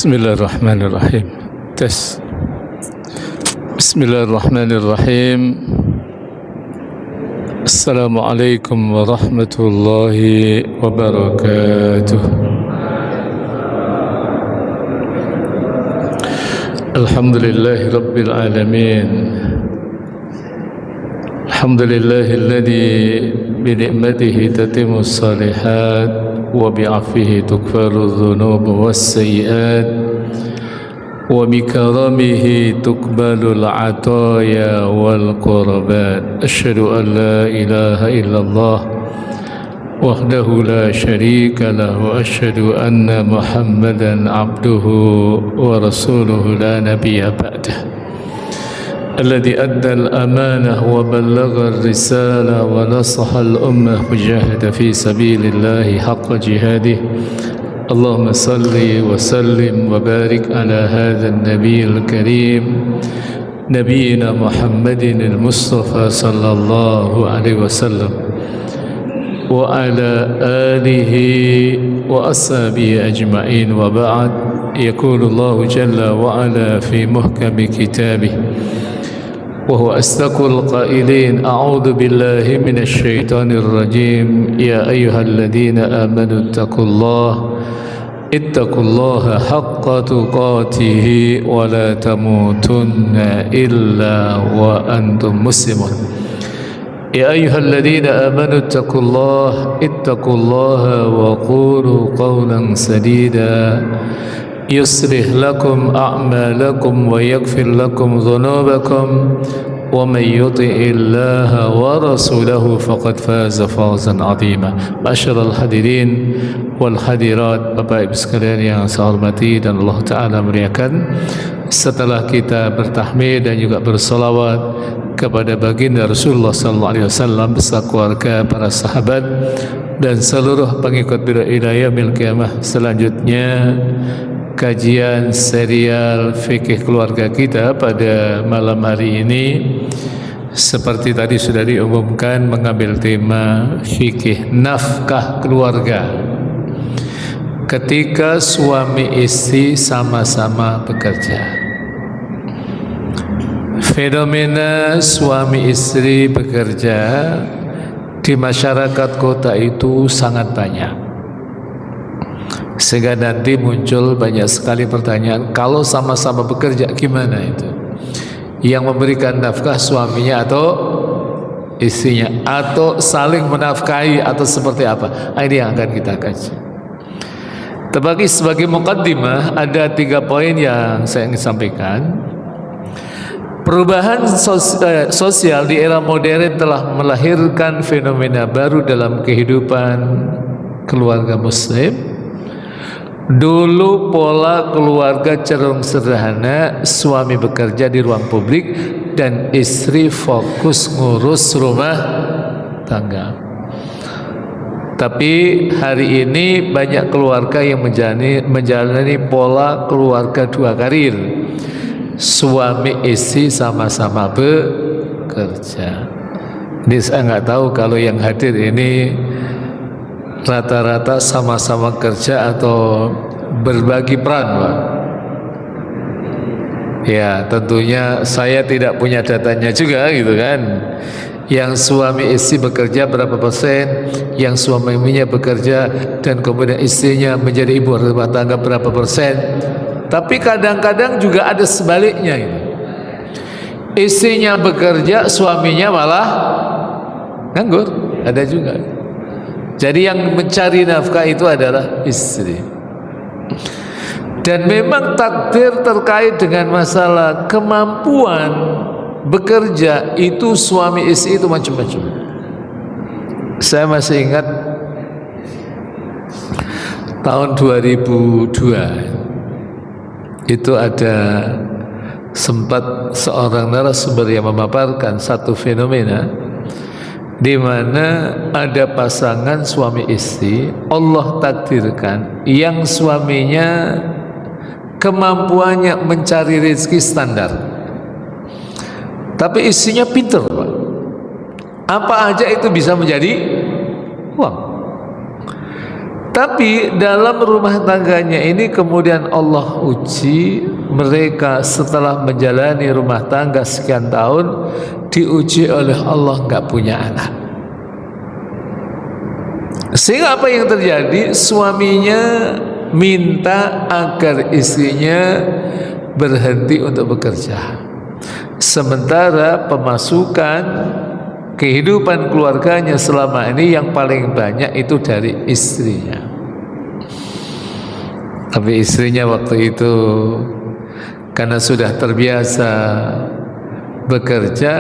Bismillahirrahmanirrahim. Tes. Bismillahirrahmanirrahim. Assalamualaikum warahmatullahi wabarakatuh. Alhamdulillahi rabbil alamin. Alhamdulillahilladzi bi ni'matihi tatimmus shalihat وبعفوه تكفر الذنوب والسيئات وبكرمه تقبل العطايا والقربات أشهد أن لا إله إلا الله وحده لا شريك له وأشهد أن محمدا عبده ورسوله لا نبي بعده الذي أدى الأمانة وبلغ الرسالة ونصح الأمة وجاهد في سبيل الله حق جهاده اللهم صل وسلم وبارك على هذا النبي الكريم نبينا محمد المصطفى صلى الله عليه وسلم وعلى آله وأصحابه أجمعين وبعد يقول الله جل وعلا في محكم كتابه وهو أصدق القائلين أعوذ بالله من الشيطان الرجيم يا أيها الذين آمنوا اتقوا الله حق تقاته ولا تموتن إلا وأنتم مسلمون يا أيها الذين آمنوا اتقوا الله وقولوا قولا سديدا يصلح لكم أعمالكم ويغفر لكم ذنوبكم ومن يطع الله ورسوله فقد فاز فوزا عظيما. Masyarul hadirin wal hadirat, Bapak Ibu sekalian yang saya hormati dan Allah Ta'ala muliakan, setelah kita bertahmid dan juga bersolawat kepada baginda Rasulullah SAW beserta keluarga, para sahabat dan seluruh pengikut beliau ila yaumil qiyamah, selanjutnya kajian serial fikih keluarga kita pada malam hari ini seperti tadi sudah diumumkan mengambil tema fikih nafkah keluarga ketika suami istri sama-sama bekerja. Fenomena suami istri bekerja di masyarakat kota itu sangat banyak, sehingga nanti muncul banyak sekali pertanyaan, kalau sama-sama bekerja gimana itu? Yang memberikan nafkah suaminya atau istrinya, atau saling menafkahi, atau seperti apa? Ini yang akan kita kaji. Tetapi sebagai mukaddimah ada 3 poin yang saya ingin sampaikan. Perubahan sosial di era modern telah melahirkan fenomena baru dalam kehidupan keluarga muslim. Dulu pola keluarga cenderung sederhana, suami bekerja di ruang publik dan istri fokus ngurus rumah tangga. Tapi hari ini banyak keluarga yang menjalani pola keluarga 2 karir. Suami istri sama-sama bekerja. Ini saya nggak tahu kalau yang hadir ini rata-rata sama-sama kerja atau berbagi peran, Pak. Ya, tentunya saya tidak punya datanya juga gitu kan. Yang suami istri bekerja berapa persen, yang suaminya bekerja dan kemudian istrinya menjadi ibu rumah tangga berapa persen. Tapi kadang-kadang juga ada sebaliknya ini. Istrinya bekerja, suaminya malah nganggur, ada juga. Jadi yang mencari nafkah itu adalah istri. Dan memang takdir terkait dengan masalah kemampuan bekerja itu suami istri itu macam-macam. Saya masih ingat tahun 2002 itu ada sempat seorang narasumber yang memaparkan satu fenomena di mana ada pasangan suami istri, Allah takdirkan yang suaminya kemampuannya mencari rezeki standar, tapi istrinya pinter, Pak. Apa aja itu bisa menjadi uang. Tapi dalam rumah tangganya ini kemudian Allah uji mereka setelah menjalani rumah tangga sekian tahun, diuji oleh Allah nggak punya anak. Sehingga apa yang terjadi? Suaminya minta agar istrinya berhenti untuk bekerja. Sementara pemasukan kehidupan keluarganya selama ini yang paling banyak itu dari istrinya. Tapi istrinya waktu itu karena sudah terbiasa bekerja,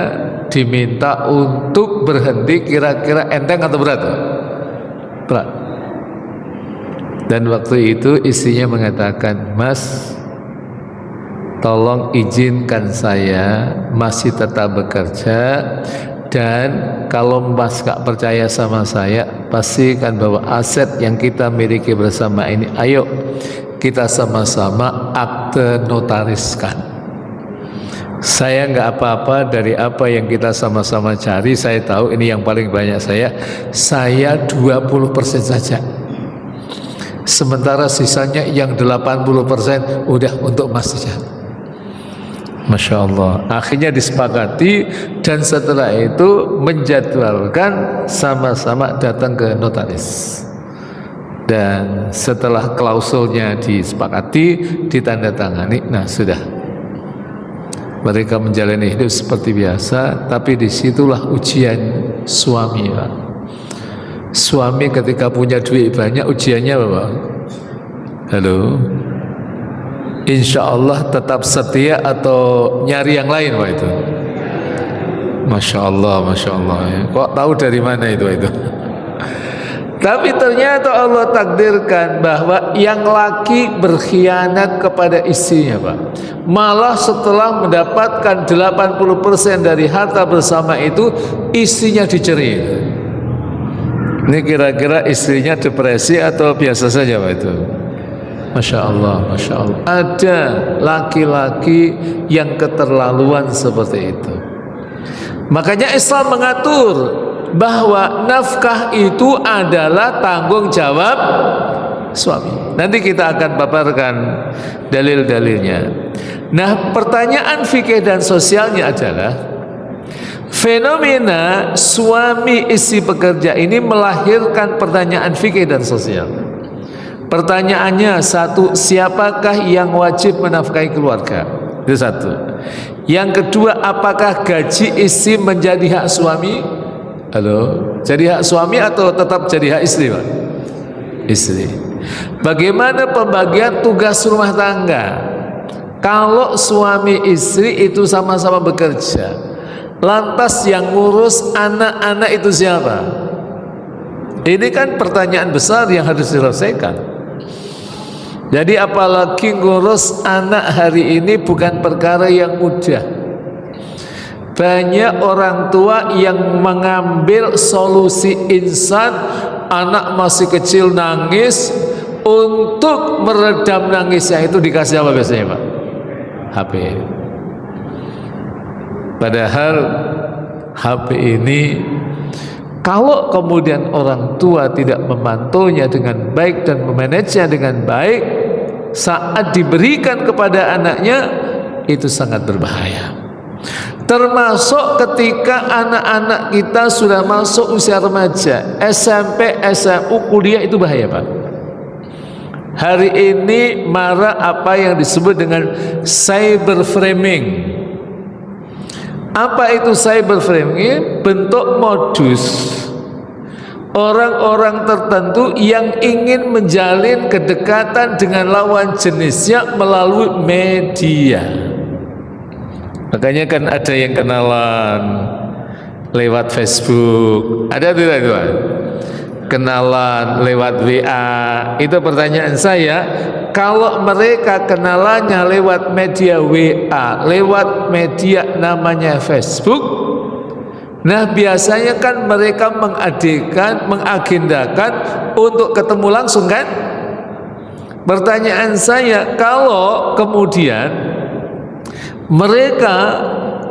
diminta untuk berhenti. Kira-kira enteng atau berat? Berat. Dan waktu itu istrinya mengatakan, "Mas, tolong izinkan saya masih tetap bekerja, dan kalau Mas gak percaya sama saya, pastikan bahwa aset yang kita miliki bersama ini, ayo kita sama-sama akte notariskan. Saya gak apa-apa dari apa yang kita sama-sama cari, saya tahu ini yang paling banyak saya 20% saja. Sementara sisanya yang 80% udah untuk Mas saja." Masya Allah. Akhirnya disepakati, dan setelah itu menjadwalkan sama-sama datang ke notaris. Dan setelah klausulnya disepakati, ditandatangani, nah sudah, mereka menjalani hidup seperti biasa. Tapi disitulah ujian suami, Pak. Suami ketika punya duit banyak, ujiannya apa, Pak? Halo? Insya Allah tetap setia atau nyari yang lain, Pak, itu? Masya Allah, Masya Allah. Kok tahu dari mana itu? Tapi ternyata Allah takdirkan bahwa yang laki berkhianat kepada istrinya, Pak. Malah setelah mendapatkan 80% dari harta bersama itu, istrinya dicerai. Ini kira-kira istrinya depresi atau biasa saja, Pak, itu? Masya Allah, Masya Allah. Ada laki-laki yang keterlaluan seperti itu. Makanya Islam mengatur bahwa nafkah itu adalah tanggung jawab suami. Nanti kita akan paparkan dalil-dalilnya. Nah, pertanyaan fikih dan sosialnya adalah fenomena suami istri bekerja ini melahirkan pertanyaan fikih dan sosial. Pertanyaannya satu, siapakah yang wajib menafkahi keluarga? Itu satu. Yang kedua, apakah gaji istri menjadi hak suami? Halo, jadi hak suami atau tetap jadi hak istri, Pak? Istri. Bagaimana pembagian tugas rumah tangga? Kalau suami istri itu sama-sama bekerja, lantas yang ngurus anak-anak itu siapa? Ini kan pertanyaan besar yang harus diselesaikan. Jadi apalagi ngurus anak hari ini bukan perkara yang mudah. Banyak orang tua yang mengambil solusi instan, anak masih kecil nangis, untuk meredam nangisnya itu dikasih apa biasanya, Pak? HP. Padahal HP ini kalau kemudian orang tua tidak memantaunya dengan baik dan memanagenya dengan baik, saat diberikan kepada anaknya itu sangat berbahaya. Termasuk ketika anak-anak kita sudah masuk usia remaja, SMP, SMU, kuliah, itu bahaya, Pak. Hari ini marak apa yang disebut dengan cyber framing. Apa itu cyber framing? Bentuk modus orang-orang tertentu yang ingin menjalin kedekatan dengan lawan jenisnya melalui media. Makanya kan ada yang kenalan lewat Facebook, ada tidak itu? Kenalan lewat WA. Itu pertanyaan saya, kalau mereka kenalannya lewat media WA, lewat media namanya Facebook, nah biasanya kan mereka mengagendakan untuk ketemu langsung, kan? Pertanyaan saya, kalau kemudian mereka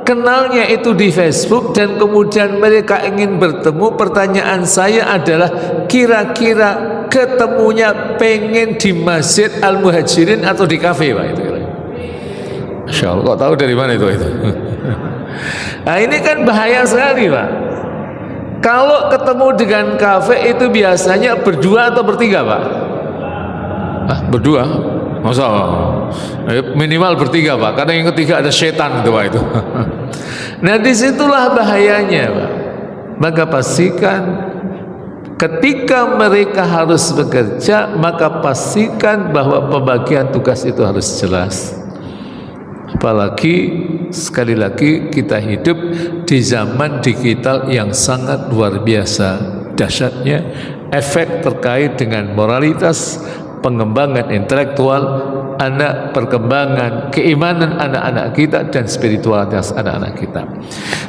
kenalnya itu di Facebook dan kemudian mereka ingin bertemu, pertanyaan saya adalah kira-kira ketemunya pengen di Masjid Al-Muhajirin atau di kafe Pak itu. Masya Allah, kok tahu dari mana itu? Nah ini kan bahaya sekali Pak. Kalau ketemu dengan kafe itu biasanya berdua atau bertiga Pak? Berdua? Masa minimal bertiga Pak, karena yang ketiga ada setan itu Pak itu. Nah disitulah bahayanya Pak. Maka pastikan ketika mereka harus bekerja, maka pastikan bahwa pembagian tugas itu harus jelas. Apalagi sekali lagi kita hidup di zaman digital yang sangat luar biasa dahsyatnya, efek terkait dengan moralitas, pengembangan intelektual anak, perkembangan keimanan anak-anak kita dan spiritualitas anak-anak kita.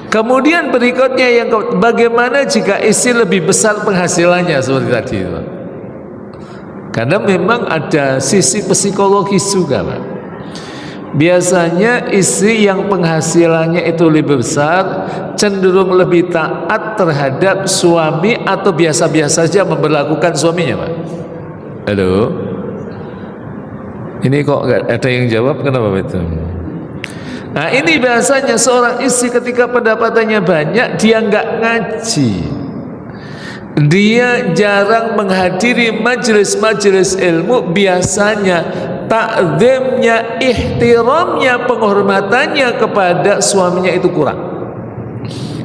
Kemudian berikutnya yang bagaimana jika istri lebih besar penghasilannya seperti tadi Pak? Karena memang ada sisi psikologis juga Pak. Biasanya istri yang penghasilannya itu lebih besar cenderung lebih taat terhadap suami atau biasa-biasa saja memperlakukan suaminya Pak. Halo, ini kok gak ada yang jawab, kenapa itu? Nah ini biasanya seorang istri ketika pendapatannya banyak, dia nggak ngaji, dia jarang menghadiri majelis-majelis ilmu, biasanya takzimnya, ihtiramnya, penghormatannya kepada suaminya itu kurang.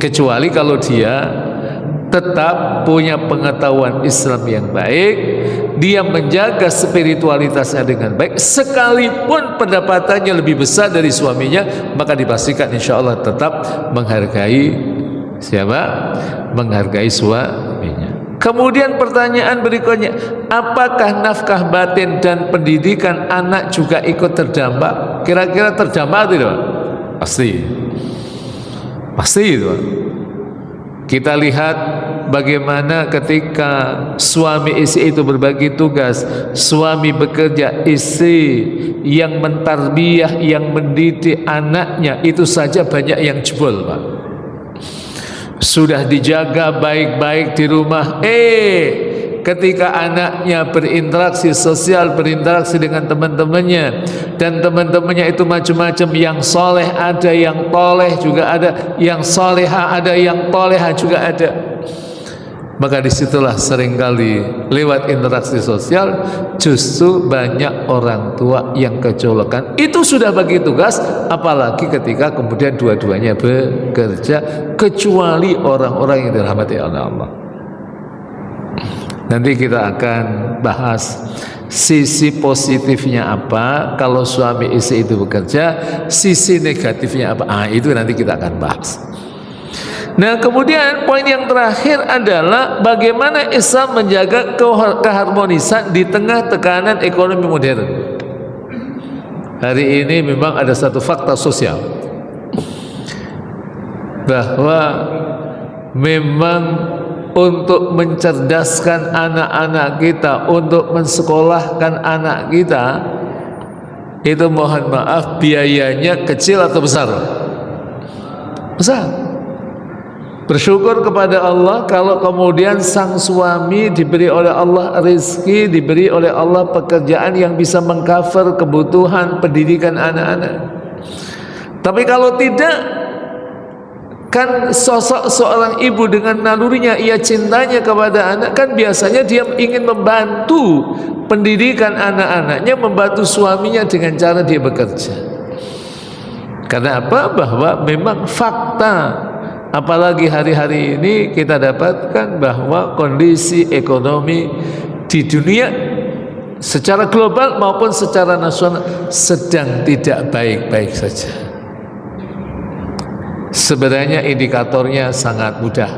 Kecuali kalau dia tetap punya pengetahuan Islam yang baik, dia menjaga spiritualitasnya dengan baik, sekalipun pendapatannya lebih besar dari suaminya, maka dipastikan insya Allah tetap menghargai siapa? Menghargai suaminya. Kemudian pertanyaan berikutnya, apakah nafkah batin dan pendidikan anak juga ikut terdampak? Kira-kira terdampak tidak? Pasti itu. Kita lihat bagaimana ketika suami istri itu berbagi tugas, suami bekerja, istri yang mentarbiyah, yang mendidik anaknya, itu saja banyak yang jebol Pak. Sudah dijaga baik-baik di rumah, ketika anaknya berinteraksi sosial, berinteraksi dengan teman-temannya, dan teman-temannya itu macam-macam, yang soleh ada, yang toleh juga ada, yang soleha ada, yang toleha juga ada. Maka disitulah seringkali lewat interaksi sosial justru banyak orang tua yang kecolokan. Itu sudah bagi tugas, apalagi ketika kemudian dua-duanya bekerja, kecuali orang-orang yang dirahmati oleh Allah. Nanti kita akan bahas sisi positifnya apa kalau suami istri itu bekerja, sisi negatifnya apa. Itu nanti kita akan bahas. Nah kemudian poin yang terakhir adalah bagaimana Islam menjaga keharmonisan di tengah tekanan ekonomi modern. Hari ini memang ada satu fakta sosial bahwa memang untuk mencerdaskan anak-anak kita, untuk mensekolahkan anak kita, itu mohon maaf biayanya kecil atau besar? Besar. Bersyukur kepada Allah kalau kemudian sang suami diberi oleh Allah rezeki, diberi oleh Allah pekerjaan yang bisa mengcover kebutuhan pendidikan anak-anak. Tapi kalau tidak, kan sosok seorang ibu dengan nalurinya, ia cintanya kepada anak, kan biasanya dia ingin membantu pendidikan anak-anaknya, membantu suaminya dengan cara dia bekerja. Karena apa? Bahwa memang fakta, apalagi hari-hari ini kita dapatkan bahwa kondisi ekonomi di dunia secara global maupun secara nasional sedang tidak baik-baik saja. Sebenarnya indikatornya sangat mudah.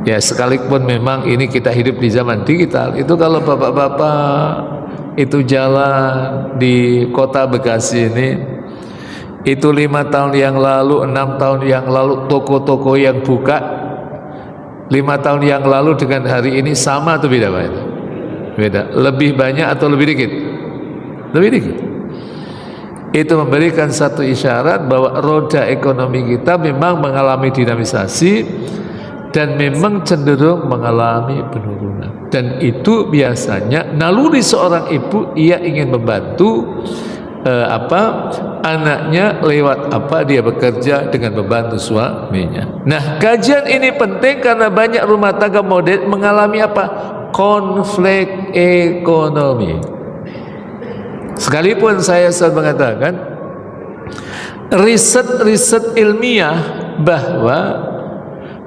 Ya sekalipun memang ini kita hidup di zaman digital, itu kalau bapak-bapak itu jalan di kota Bekasi ini, itu 5 tahun yang lalu, 6 tahun yang lalu toko-toko yang buka 5 tahun yang lalu dengan hari ini sama atau beda Pak? Beda. Lebih banyak atau lebih dikit? Lebih dikit. Itu memberikan satu isyarat bahwa roda ekonomi kita memang mengalami dinamisasi, dan memang cenderung mengalami penurunan. Dan itu biasanya naluri seorang ibu, ia ingin membantu anaknya lewat dia bekerja dengan membantu suaminya. Nah, kajian ini penting karena banyak rumah tangga modern mengalami konflik ekonomi. Sekalipun saya selalu mengatakan riset ilmiah bahwa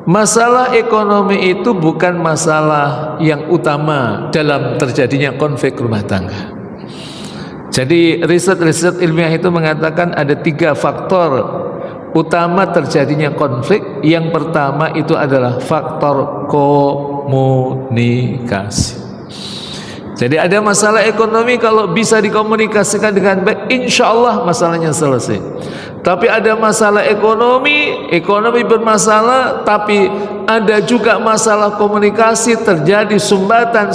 masalah ekonomi itu bukan masalah yang utama dalam terjadinya konflik rumah tangga. Jadi riset ilmiah itu mengatakan ada 3 faktor utama terjadinya konflik. Yang pertama itu adalah faktor komunikasi. Jadi ada masalah ekonomi, kalau bisa dikomunikasikan dengan baik, insya Allah masalahnya selesai. Tapi ada masalah ekonomi bermasalah, tapi ada juga masalah komunikasi, terjadi sumbatan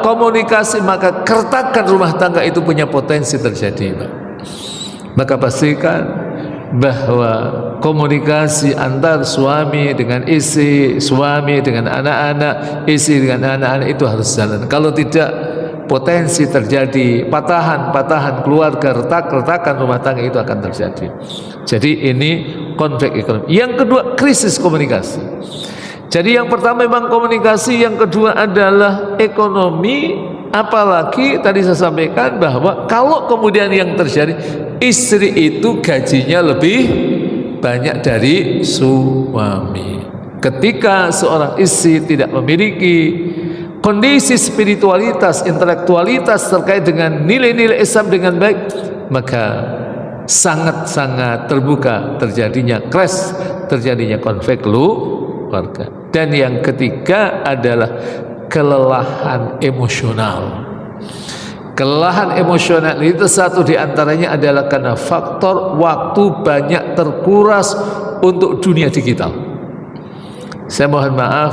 komunikasi, maka keretakan rumah tangga itu punya potensi terjadi. Maka pastikan bahwa komunikasi antar suami dengan istri, suami dengan anak-anak, istri dengan anak-anak itu harus jalan. Kalau tidak, potensi terjadi patahan keluarga, retakan rumah tangga itu akan terjadi. Jadi ini konflik ekonomi. Yang kedua, krisis komunikasi. Jadi yang pertama memang komunikasi, yang kedua adalah ekonomi. Apalagi tadi saya sampaikan bahwa kalau kemudian yang terjadi, istri itu gajinya lebih banyak dari suami. Ketika seorang istri tidak memiliki kondisi spiritualitas, intelektualitas terkait dengan nilai-nilai Islam dengan baik, maka sangat-sangat terbuka terjadinya clash, terjadinya konflik keluarga. Dan yang ketiga adalah kelelahan emosional. Kelelahan emosional itu satu diantaranya adalah karena faktor waktu banyak terkuras untuk dunia digital. Saya mohon maaf,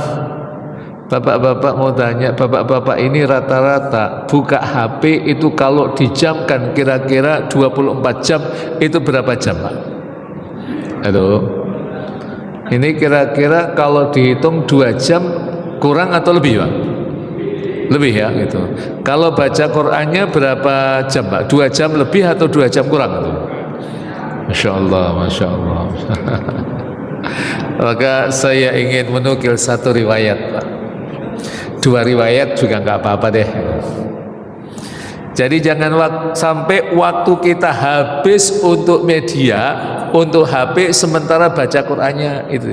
bapak-bapak mau tanya, bapak-bapak ini rata-rata buka HP itu kalau dijamkan kira-kira 24 jam itu berapa jam, Pak? Halo. Ini kira-kira kalau dihitung 2 jam kurang atau lebih, Pak? Lebih ya gitu. Kalau baca Qur'annya berapa jam, Pak? 2 jam lebih atau 2 jam kurang itu? Masya Allah, Masya Allah. Maka saya ingin menukil satu riwayat, Pak. 2 riwayat juga nggak apa-apa deh. Jadi jangan sampai waktu kita habis untuk media, untuk HP, sementara baca Qur'annya itu.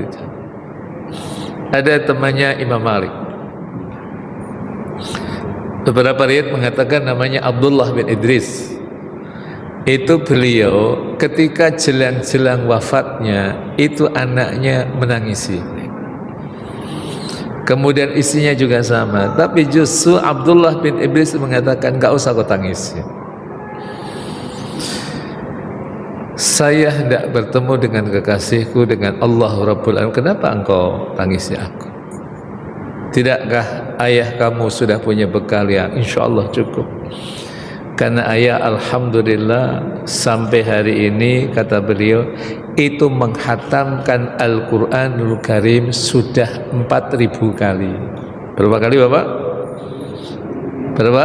Ada temannya Imam Malik. Beberapa riwayat mengatakan namanya Abdullah bin Idris. Itu beliau ketika jelang-jelang wafatnya itu anaknya menangisi. Kemudian istrinya juga sama. Tapi justru Abdullah bin Idris mengatakan, gak usah kau tangisi. Saya hendak bertemu dengan kekasihku, dengan Allah Rabbul Alamin. Kenapa engkau tangisi aku? Tidakkah ayah kamu sudah punya bekal yang insya Allah cukup? Karena ayah alhamdulillah sampai hari ini, kata beliau, itu menghatamkan Al-Quranul Karim sudah 4.000 kali. Berapa kali Bapak? Berapa?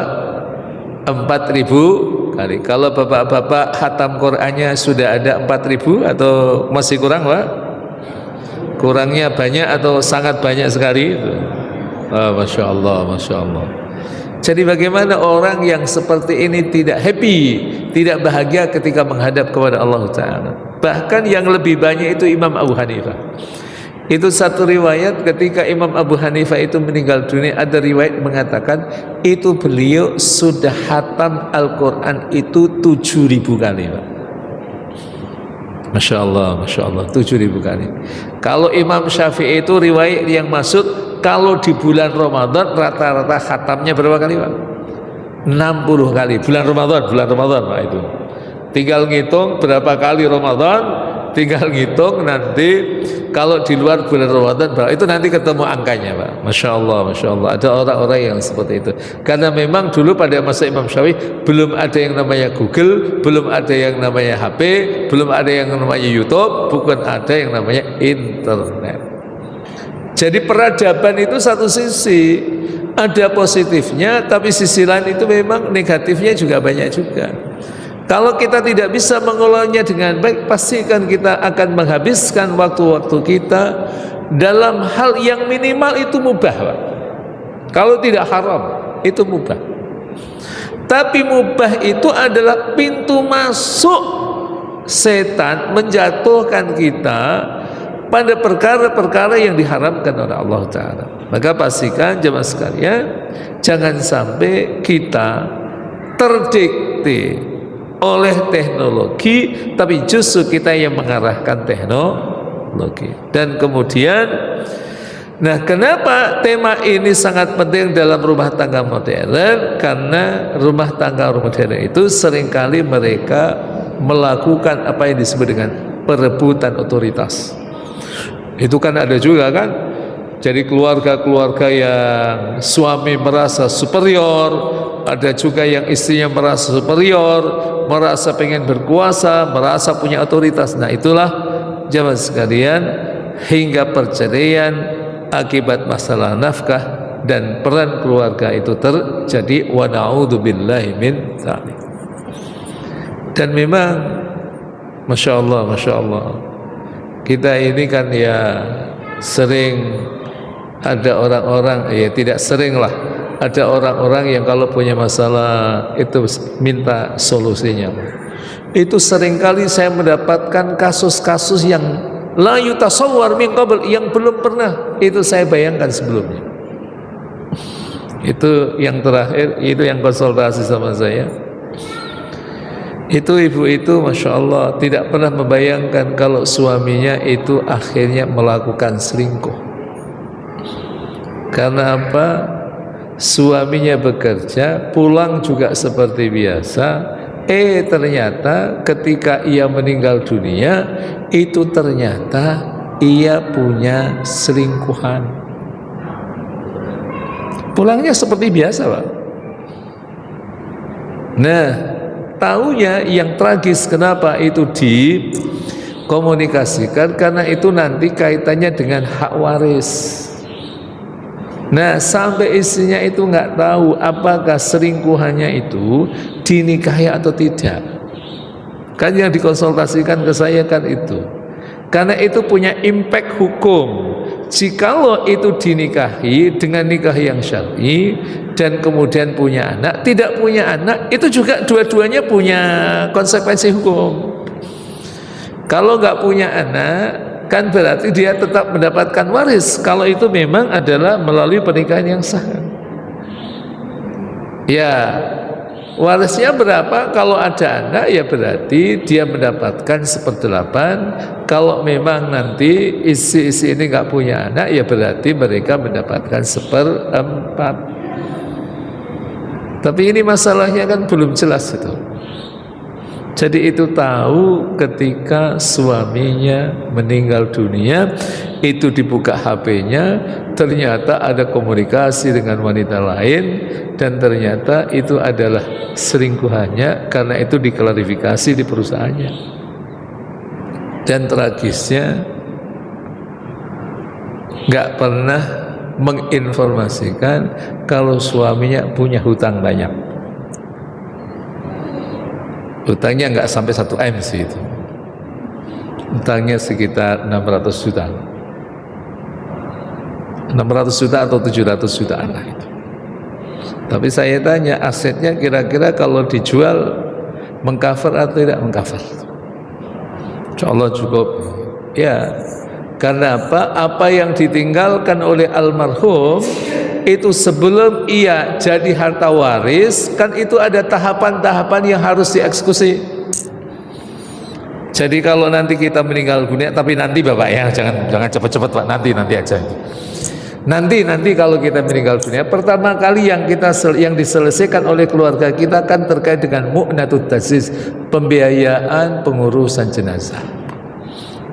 4.000 kali. Kalau bapak-bapak khatam Qur'annya sudah ada 4.000 atau masih kurang, Pak? Kurangnya banyak atau sangat banyak sekali? Masya Allah, Masya Allah. Jadi bagaimana orang yang seperti ini tidak happy, tidak bahagia ketika menghadap kepada Allah Ta'ala. Bahkan yang lebih banyak itu Imam Abu Hanifah. Itu satu riwayat ketika Imam Abu Hanifah itu meninggal dunia, ada riwayat mengatakan itu beliau sudah khatam Al-Quran itu 7.000 kali, Pak. Masya Allah, Masya Allah, 7.000 kali. Kalau Imam Syafi'i itu riwayat yang maksud kalau di bulan Ramadan rata-rata khatamnya berapa kali, Pak? 60 kali. Bulan Ramadan Pak itu. Tinggal ngitung berapa kali Ramadan, tinggal ngitung nanti kalau di luar bulan Ramadan itu nanti ketemu angkanya Pak. Masya Allah ada orang-orang yang seperti itu, karena memang dulu pada masa Imam Syafi'i belum ada yang namanya Google, belum ada yang namanya HP, belum ada yang namanya YouTube, bukan ada yang namanya internet. Jadi peradaban itu satu sisi ada positifnya, tapi sisi lain itu memang negatifnya juga banyak juga. Kalau kita tidak bisa mengelolanya dengan baik, pastikan kita akan menghabiskan waktu-waktu kita dalam hal yang minimal itu mubah, Pak. Kalau tidak haram, itu mubah. Tapi mubah itu adalah pintu masuk setan menjatuhkan kita pada perkara-perkara yang diharamkan oleh Allah Ta'ala. Maka pastikan jemaah sekalian, jangan sampai kita terdikte oleh teknologi, tapi justru kita yang mengarahkan teknologi. Dan kemudian, nah kenapa tema ini sangat penting dalam rumah tangga modern? Karena rumah tangga modern itu seringkali mereka melakukan apa yang disebut dengan perebutan otoritas. Itu kan ada juga kan, jadi keluarga-keluarga yang suami merasa superior, ada juga yang istrinya merasa superior, merasa pengen berkuasa, merasa punya otoritas. Nah itulah jemaah sekalian, hingga perceraian akibat masalah nafkah dan peran keluarga itu terjadi. Wa na'udzubillahi min dzalik. Dan memang Masya Allah kita ini kan ya sering ada orang-orang, ya tidak sering lah, ada orang-orang yang kalau punya masalah itu minta solusinya. Itu seringkali saya mendapatkan kasus-kasus yang la yutasawwar min qabl, yang belum pernah itu saya bayangkan sebelumnya. Itu yang terakhir, itu yang konsultasi sama saya. Itu ibu itu Masya Allah tidak pernah membayangkan kalau suaminya itu akhirnya melakukan selingkuh. Karena apa? Suaminya bekerja, pulang juga seperti biasa. Ternyata ketika ia meninggal dunia, itu ternyata ia punya selingkuhan. Pulangnya seperti biasa, Pak. Nah, taunya yang tragis kenapa itu dikomunikasikan, karena itu nanti kaitannya dengan hak waris. Nah sampai istrinya itu nggak tahu apakah selingkuhannya itu dinikahi atau tidak. Kan yang dikonsultasikan ke saya kan itu, karena itu punya impact hukum. Jikalau itu dinikahi dengan nikah yang syar'i dan kemudian punya anak, tidak punya anak, itu juga dua-duanya punya konsekuensi hukum. Kalau nggak punya anak, kan berarti dia tetap mendapatkan waris kalau itu memang adalah melalui pernikahan yang sah. Ya, warisnya berapa? Kalau ada anak ya berarti dia mendapatkan 1/8. Kalau memang nanti isi ini nggak punya anak ya berarti mereka mendapatkan 1/4. Tapi ini masalahnya kan belum jelas itu. Jadi itu tahu ketika suaminya meninggal dunia, itu dibuka HP-nya, ternyata ada komunikasi dengan wanita lain, dan ternyata itu adalah selingkuhannya, karena itu diklarifikasi di perusahaannya. Dan tragisnya nggak pernah menginformasikan kalau suaminya punya hutang banyak. Hutangnya nggak sampai 1 M sih itu. Hutangnya sekitar 600 juta. 600 juta atau 700 jutaan lah itu. Tapi saya tanya, asetnya kira-kira kalau dijual mengcover atau tidak mengcover? Insyaallah cukup. Ya, karena apa? Apa yang ditinggalkan oleh almarhum itu sebelum ia jadi harta waris, kan itu ada tahapan-tahapan yang harus dieksekusi. Jadi kalau nanti kita meninggal dunia, tapi nanti Bapak ya, jangan cepat-cepat Pak, nanti aja. Nanti kalau kita meninggal dunia, pertama kali yang diselesaikan oleh keluarga kita kan terkait dengan mu'natut tasis, pembiayaan pengurusan jenazah.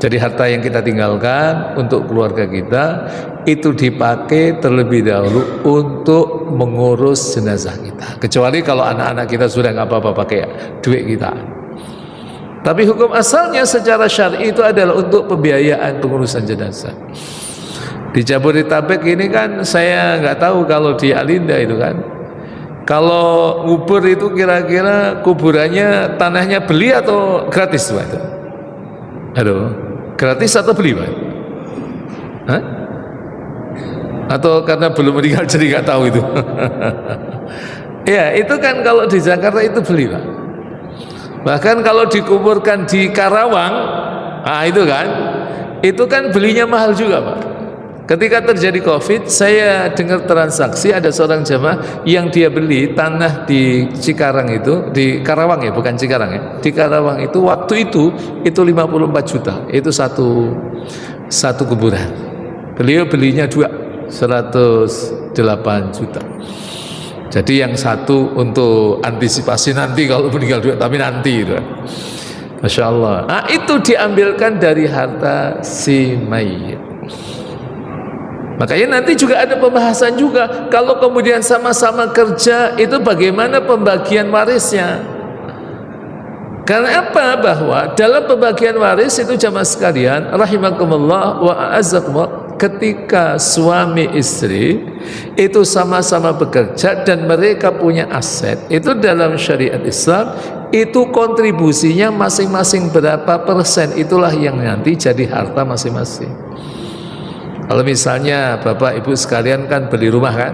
Jadi harta yang kita tinggalkan untuk keluarga kita itu dipakai terlebih dahulu untuk mengurus jenazah kita. Kecuali kalau anak-anak kita sudah nggak apa-apa pakai duit kita. Tapi hukum asalnya secara syar'i itu adalah untuk pembiayaan pengurusan jenazah. Di Jabodetabek ini kan saya nggak tahu kalau di Alinda itu kan. Kalau ngubur itu kira-kira kuburannya tanahnya beli atau gratis Pak itu? Aduh, gratis atau beli Pak? Hah? Atau karena belum meninggal jadi nggak tahu itu? Ya itu kan kalau di Jakarta itu beli Pak. Bahkan kalau dikuburkan di Karawang, nah itu kan belinya mahal juga Pak. Ketika terjadi COVID, saya dengar transaksi ada seorang jamaah yang dia beli tanah di Cikarang itu, di Karawang ya, bukan Cikarang ya. Di Karawang itu waktu itu 54 juta. Itu satu kuburan. Beliau belinya 108 juta. Jadi yang satu untuk antisipasi nanti kalau meninggal duit, tapi nanti itu. Masya Allah. Nah, itu diambilkan dari harta si mayit. Makanya nanti juga ada pembahasan juga kalau kemudian sama-sama kerja itu bagaimana pembagian warisnya. Karena apa? Bahwa dalam pembagian waris itu jamaah sekalian rahimakumullah wa a'azzakumullah, ketika suami istri itu sama-sama bekerja dan mereka punya aset, itu dalam syariat Islam itu kontribusinya masing-masing berapa persen, itulah yang nanti jadi harta masing-masing. Kalau misalnya Bapak Ibu sekalian kan beli rumah kan,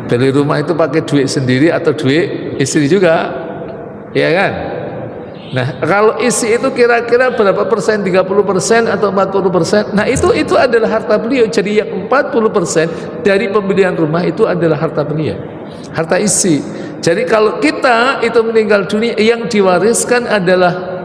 beli rumah itu pakai duit sendiri atau duit istri juga, ya kan? Nah kalau isi itu kira-kira berapa persen, 30% atau 40%, nah itu adalah harta beliau. Jadi yang 40% dari pembelian rumah itu adalah harta beliau, harta isi. Jadi kalau kita itu meninggal dunia, yang diwariskan adalah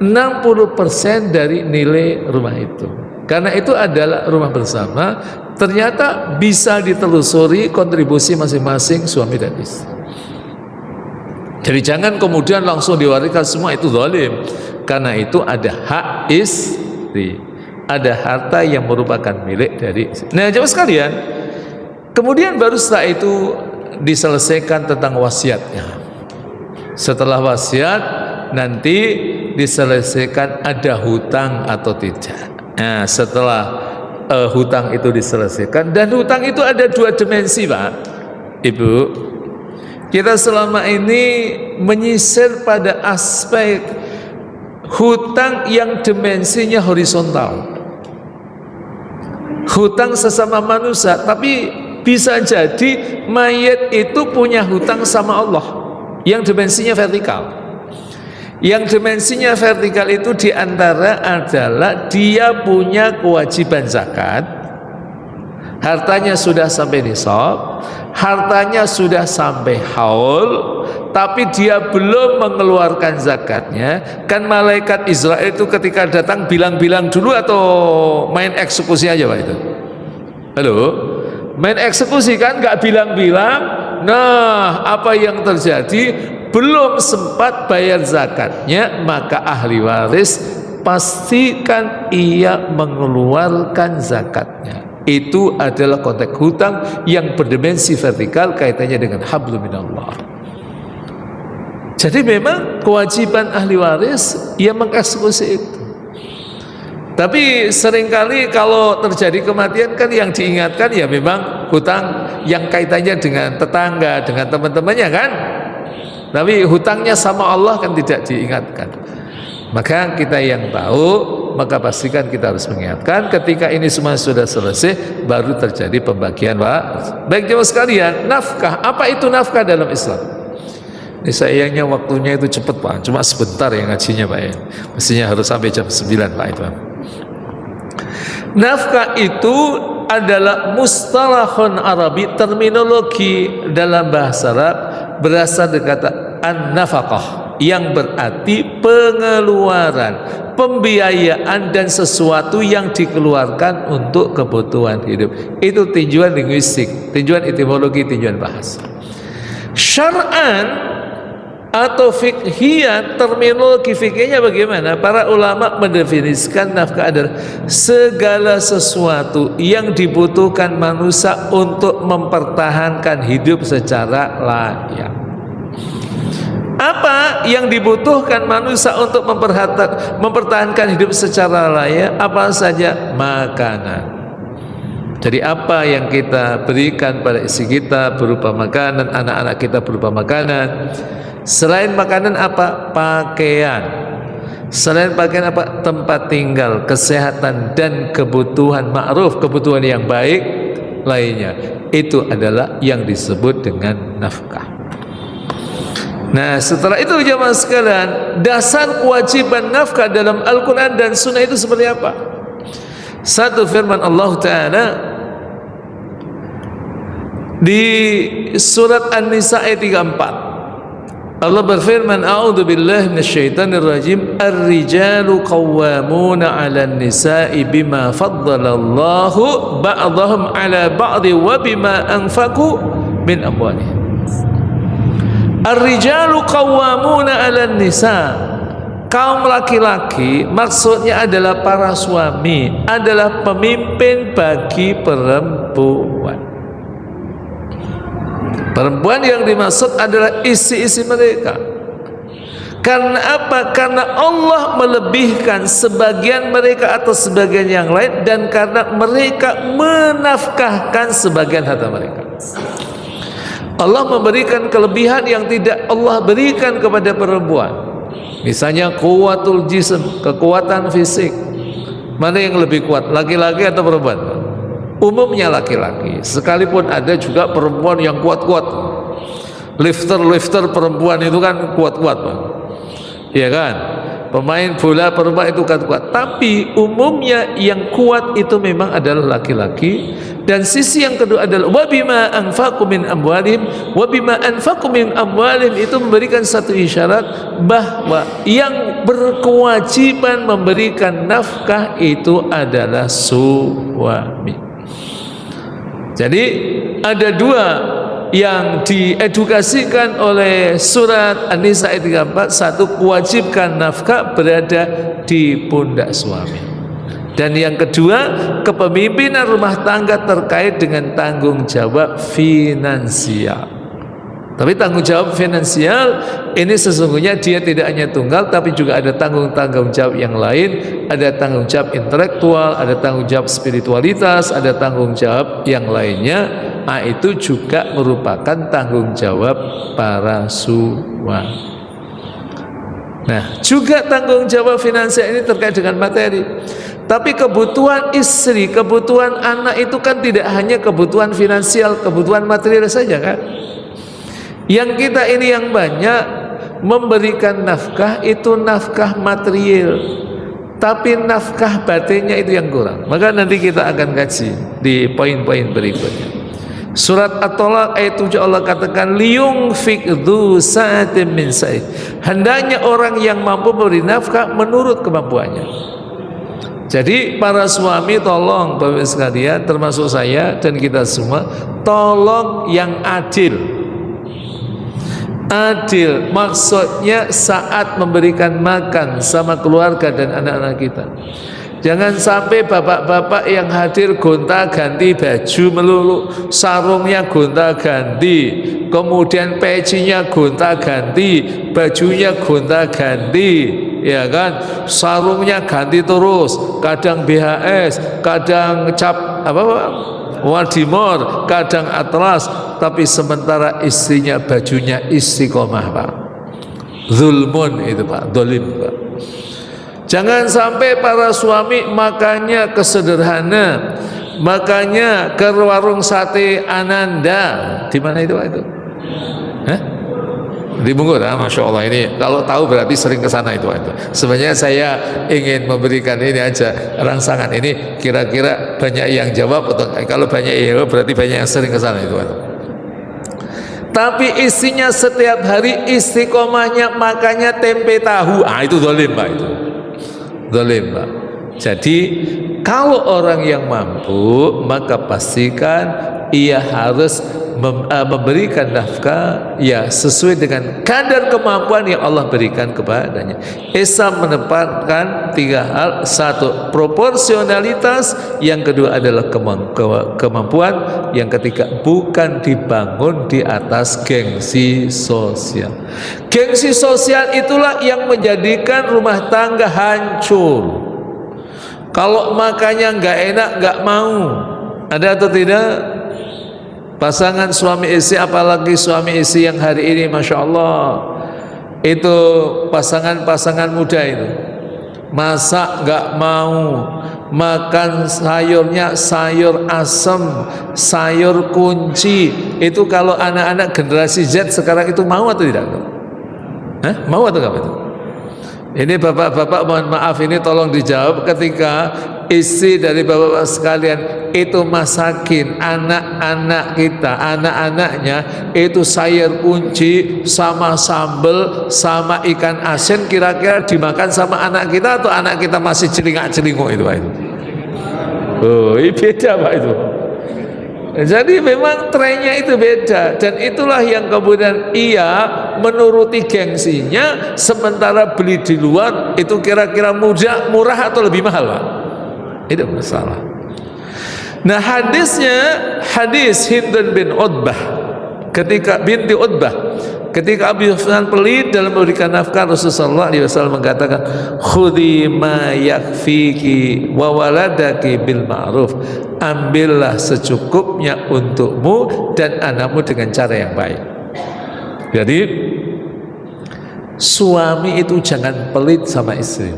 60% dari nilai rumah itu. Karena itu adalah rumah bersama, ternyata bisa ditelusuri kontribusi masing-masing suami dan istri. Jadi jangan kemudian langsung diwariskan semua, itu zalim. Karena itu ada hak istri, ada harta yang merupakan milik dari istri. Nah jemaah sekalian, kemudian baru setelah itu diselesaikan tentang wasiatnya. Setelah wasiat nanti diselesaikan ada hutang atau tidak. Nah setelah hutang itu diselesaikan, dan hutang itu ada dua dimensi Pak Ibu. Kita selama ini menyisir pada aspek hutang yang dimensinya horizontal, hutang sesama manusia. Tapi bisa jadi mayat itu punya hutang sama Allah yang dimensinya vertikal. Yang dimensinya vertikal itu diantara adalah dia punya kewajiban zakat, hartanya sudah sampai nisab, hartanya sudah sampai haul, tapi dia belum mengeluarkan zakatnya. Kan malaikat Israel itu ketika datang bilang-bilang dulu atau main eksekusi aja Pak itu? Halo? Main eksekusi kan nggak bilang-bilang. Nah apa yang terjadi? Belum sempat bayar zakatnya, maka ahli waris pastikan ia mengeluarkan zakatnya. Itu adalah konteks hutang yang berdimensi vertikal, kaitannya dengan hablum minallah. Jadi memang kewajiban ahli waris ia mengeksekusi itu. Tapi seringkali kalau terjadi kematian kan yang diingatkan ya memang hutang yang kaitannya dengan tetangga, dengan teman-temannya kan. Tapi hutangnya sama Allah kan tidak diingatkan. Maka kita yang tahu, maka pastikan kita harus mengingatkan. Ketika ini semua sudah selesai, baru terjadi pembagian waris. Baik jemaah sekalian, nafkah. Apa itu nafkah dalam Islam? Ini sayangnya waktunya itu cepat Pak, cuma sebentar yang ngajinya Pak ya. Mestinya harus sampai jam 9 Pak itu. Nafkah itu adalah mustalahun Arabi, terminologi dalam bahasa Arab, berasal dari kata an-nafaqah, yang berarti pengeluaran, pembiayaan dan sesuatu yang dikeluarkan untuk kebutuhan hidup. Itu tinjauan linguistik, tinjauan etimologi, tinjauan bahasa. Syar'an atau fikhiyah, terminologi fikihnya bagaimana? Para ulama mendefinisikan nafkah adalah segala sesuatu yang dibutuhkan manusia untuk mempertahankan hidup secara layak. Apa yang dibutuhkan manusia untuk mempertahankan hidup secara layak? Apa saja? Makanan. Jadi apa yang kita berikan pada istri kita berupa makanan, anak-anak kita berupa makanan. Selain makanan apa? Pakaian. Selain pakaian apa? Tempat tinggal, kesehatan, dan kebutuhan ma'ruf, kebutuhan yang baik lainnya. Itu adalah yang disebut dengan nafkah. Nah, setelah itu jemaah sekalian, dasar kewajiban nafkah dalam Al-Quran dan Sunnah itu seperti apa? Satu, firman Allah Ta'ala di surat An-Nisa ayat 34. Allah berfirman, A'udzu billahi minasyaitonir rajim, ar-rijalu qawwamuna 'alan nisa'i bima faddalallahu ba'dahum 'ala ba'di wa bima anfaqu min amwalihim. Ar-rijalu qawwamuna 'alan nisa'. Kaum laki-laki maksudnya adalah para suami, adalah pemimpin bagi perempuan. Perempuan yang dimaksud adalah isi-isi mereka. Karena apa? Karena Allah melebihkan sebagian mereka atas sebagian yang lain, dan karena mereka menafkahkan sebagian harta mereka. Allah memberikan kelebihan yang tidak Allah berikan kepada perempuan. Misalnya kuwatul jism, kekuatan fisik. Mana yang lebih kuat, laki-laki atau perempuan? Umumnya laki-laki. Sekalipun ada juga perempuan yang kuat-kuat. Lifter perempuan itu kan kuat-kuat, Pak. Iya kan? Pemain bola perempuan itu kan kuat. Tapi umumnya yang kuat itu memang adalah laki-laki. Dan sisi yang kedua adalah wabima anfaqu min amwalihim, wabima anfaqu min amwalihim, itu memberikan satu isyarat bahwa yang berkewajiban memberikan nafkah itu adalah suami. Jadi ada dua yang diedukasikan oleh surat An-Nisa ayat 34. Satu, kewajiban nafkah berada di pundak suami. Dan yang kedua, kepemimpinan rumah tangga terkait dengan tanggung jawab finansial. Tapi tanggung jawab finansial ini sesungguhnya dia tidak hanya tunggal, tapi juga ada tanggung jawab yang lain. Ada tanggung jawab intelektual, ada tanggung jawab spiritualitas, ada tanggung jawab yang lainnya. Nah, itu juga merupakan tanggung jawab para suami. Nah, juga tanggung jawab finansial ini terkait dengan materi. Tapi kebutuhan istri, kebutuhan anak itu kan tidak hanya kebutuhan finansial, kebutuhan material saja kan. Yang kita ini yang banyak memberikan nafkah itu nafkah material, tapi nafkah batinnya itu yang kurang. Maka nanti kita akan kaji di poin-poin berikutnya. Surat At-Tolak ayat 7 Allah katakan liyunfik dzu sa'atin min sa'ih. Hendaknya orang yang mampu memberi nafkah menurut kemampuannya. Jadi para suami tolong Bapak sekalian, termasuk saya dan kita semua, tolong yang adil. Adil maksudnya saat memberikan makan sama keluarga dan anak-anak kita. Jangan sampai bapak-bapak yang hadir gonta-ganti baju melulu, sarungnya gonta-ganti, kemudian pecinya gonta-ganti, bajunya gonta-ganti, ya kan, sarungnya ganti terus, kadang BHS, kadang cap wadimor, kadang atlas, tapi sementara istrinya bajunya istiqomah, Pak. Zulmun itu, Pak, dolim, Pak. Jangan sampai para suami makannya kesederhana, makanya ke warung sate Ananda. Di mana itu, Pak, itu? Hah? Di Bungkur, Masya Allah, ini kalau tahu berarti sering ke sana itu. Sebenarnya saya ingin memberikan ini aja rangsangan, ini kira-kira banyak yang jawab atau kalau banyak yang jawab berarti banyak yang sering ke sana itu. Tapi isinya setiap hari istiqomahnya makannya tempe tahu, itu zalim, Pak, itu zalim, Pak. Jadi kalau orang yang mampu maka pastikan ia harus memberikan nafkah ya sesuai dengan kadar kemampuan yang Allah berikan kepadanya. Islam menempatkan 3 hal: satu, proporsionalitas; yang kedua adalah kemampuan; yang ketiga, bukan dibangun di atas gengsi sosial. Gengsi sosial itulah yang menjadikan rumah tangga hancur. Kalau makannya nggak enak, nggak mau. Ada atau tidak? Pasangan suami istri, apalagi suami istri yang hari ini Masya Allah, itu pasangan-pasangan muda itu masak nggak mau, makan sayurnya sayur asem, sayur kunci. Itu kalau anak-anak generasi Z sekarang itu mau atau tidak? Hah? Mau atau enggak itu? Ini bapak-bapak mohon maaf, ini tolong dijawab. Ketika istri dari bapak-bapak sekalian itu masakin anak-anak kita, anak-anaknya itu sayur kunci sama sambal sama ikan asin, kira-kira dimakan sama anak kita atau anak kita masih celingak-celinguk itu Pak itu? Oh, ini beda Pak itu. Jadi memang trennya itu beda, dan itulah yang kemudian ia menuruti gengsinya, sementara beli di luar itu kira-kira murah atau lebih mahal Pak? Itu masalah. Nah, hadis Hindun bin Utbah binti Utbah, ketika Abu Sufyan pelit dalam memberikan nafkah, Rasulullah SAW mengatakan, khudhi ma yakfiki wa waladaki bil ma'ruf, ambillah secukupnya untukmu dan anakmu dengan cara yang baik. Jadi suami itu jangan pelit sama istri,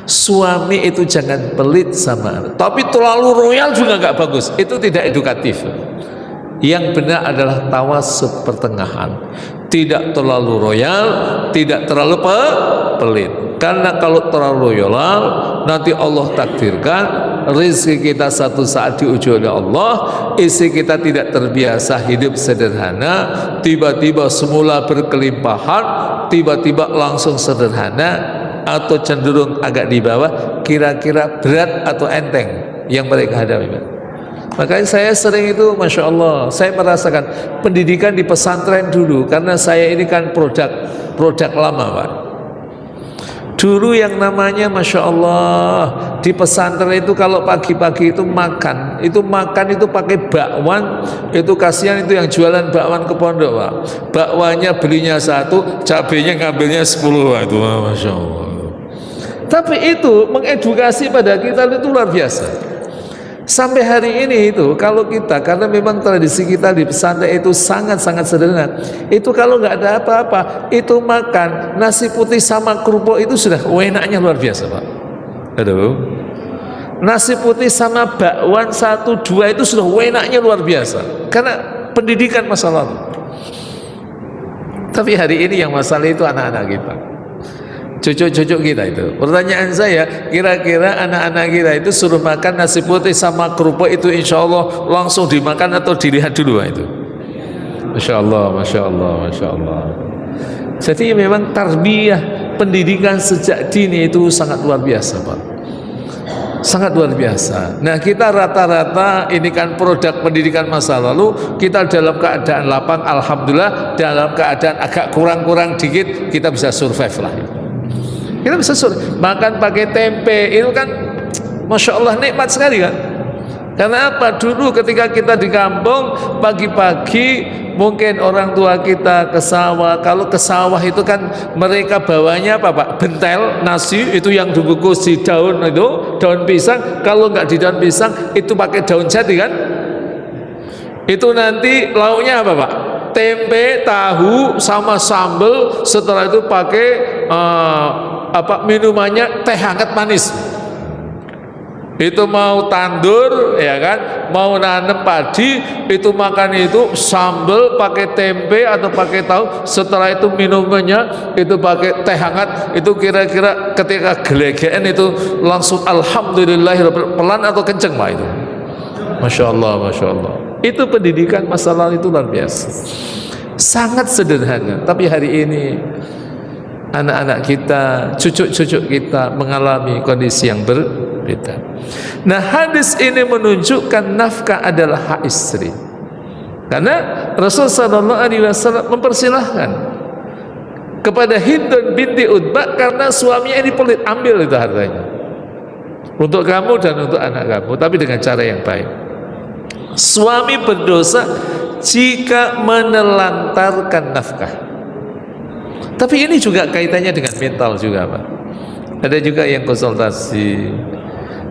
suami itu jangan pelit sama anak. Tapi terlalu royal juga nggak bagus, itu tidak edukatif. Yang benar adalah tawasud, pertengahan, tidak terlalu royal, tidak terlalu pelit. Karena kalau terlalu royal, nanti Allah takdirkan rezeki kita satu saat diuji oleh Allah. Istri kita tidak terbiasa hidup sederhana, tiba-tiba semula berkelimpahan, tiba-tiba langsung sederhana atau cenderung agak di bawah. Kira-kira berat atau enteng yang mereka hadapi? Makanya saya sering itu, Masya Allah, saya merasakan pendidikan di pesantren dulu, karena saya ini kan produk lama Pak. Dulu yang namanya Masya Allah di pesantren itu kalau pagi-pagi itu makan itu pakai bakwan. Itu kasihan itu yang jualan bakwan ke pondok Pak, bakwanya belinya 1, cabenya ngambilnya 10 itu Masya Allah. Tapi itu mengedukasi pada kita itu luar biasa. Sampai hari ini itu kalau kita, karena memang tradisi kita di pesantren itu sangat-sangat sederhana, itu kalau nggak ada apa-apa, itu makan nasi putih sama kerupuk itu sudah enaknya luar biasa Pak. Aduh, nasi putih sama bakwan 1, 2 itu sudah enaknya luar biasa, karena pendidikan masa lalu. Tapi hari ini yang masalah itu anak-anak kita, cucu-cucu kita itu. Pertanyaan saya, kira-kira anak-anak kita itu suruh makan nasi putih sama kerupuk itu insya Allah langsung dimakan atau dilihat dulu Pak itu? Masya Allah, Masya Allah, Masya Allah. Jadi memang tarbiyah, pendidikan sejak dini itu sangat luar biasa Pak, sangat luar biasa. Nah, kita rata-rata ini kan produk pendidikan masa lalu. Kita dalam keadaan lapang, alhamdulillah. Dalam keadaan agak kurang-kurang dikit, kita bisa survive lah. Kita bisa makan pakai tempe, itu kan Masya Allah nikmat sekali kan. Karena apa? Dulu ketika kita di kampung, pagi-pagi mungkin orang tua kita ke sawah. Kalau ke sawah itu kan mereka bawanya apa Pak? Bentel nasi itu yang dibungkus di daun itu, daun pisang. Kalau nggak di daun pisang itu pakai daun jati kan. Itu nanti lauknya apa Pak? Tempe, tahu sama sambal. Setelah itu pakai minumannya teh hangat manis. Itu mau tandur ya kan, mau nanam padi, itu makan itu sambal pakai tempe atau pakai tahu. Setelah itu minumannya itu pakai teh hangat. Itu kira-kira ketika gelegean itu langsung alhamdulillah, pelan atau kenceng Pak itu? Masya Allah, Masya Allah. Itu pendidikan masa lalu itu luar biasa, sangat sederhana. Tapi hari ini anak-anak kita, cucu-cucu kita mengalami kondisi yang berbeda. Nah, hadis ini menunjukkan nafkah adalah hak istri. Karena Rasul sallallahu alaihi wasallam mempersilahkan kepada Hindun binti Utbah, karena suaminya ini pelit, ambil itu hartanya untuk kamu dan untuk anak kamu, tapi dengan cara yang baik. Suami berdosa jika menelantarkan nafkah. Tapi ini juga kaitannya dengan mental juga, Pak. Ada juga yang konsultasi.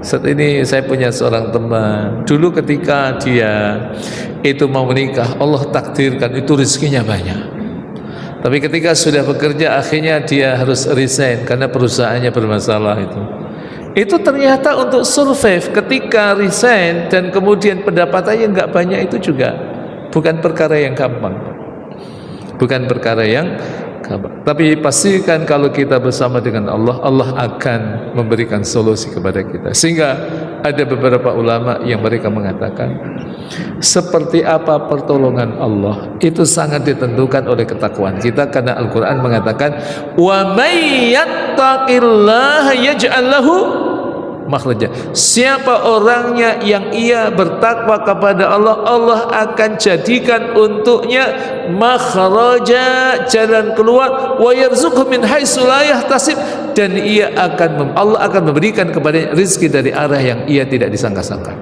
Saat ini saya punya seorang teman, dulu ketika dia itu mau menikah, Allah takdirkan itu rezekinya banyak. Tapi ketika sudah bekerja, akhirnya dia harus resign karena perusahaannya bermasalah itu. Itu ternyata untuk survive ketika resign dan kemudian pendapatannya nggak banyak, itu juga bukan perkara yang gampang. Bukan perkara yang gampang. Tapi pastikan kalau kita bersama dengan Allah, Allah akan memberikan solusi kepada kita. Sehingga ada beberapa ulama yang mereka mengatakan, seperti apa pertolongan Allah itu sangat ditentukan oleh ketakwaan kita, karena Al-Quran mengatakan, wa may yattaqillaha yaj'al lahu makhraja. Siapa orangnya yang ia bertakwa kepada Allah, Allah akan jadikan untuknya makhraja, jalan keluar, wa yarzuqhu min haitsu la yahtasib, dan Allah akan memberikan kepada rezeki dari arah yang ia tidak disangka-sangka.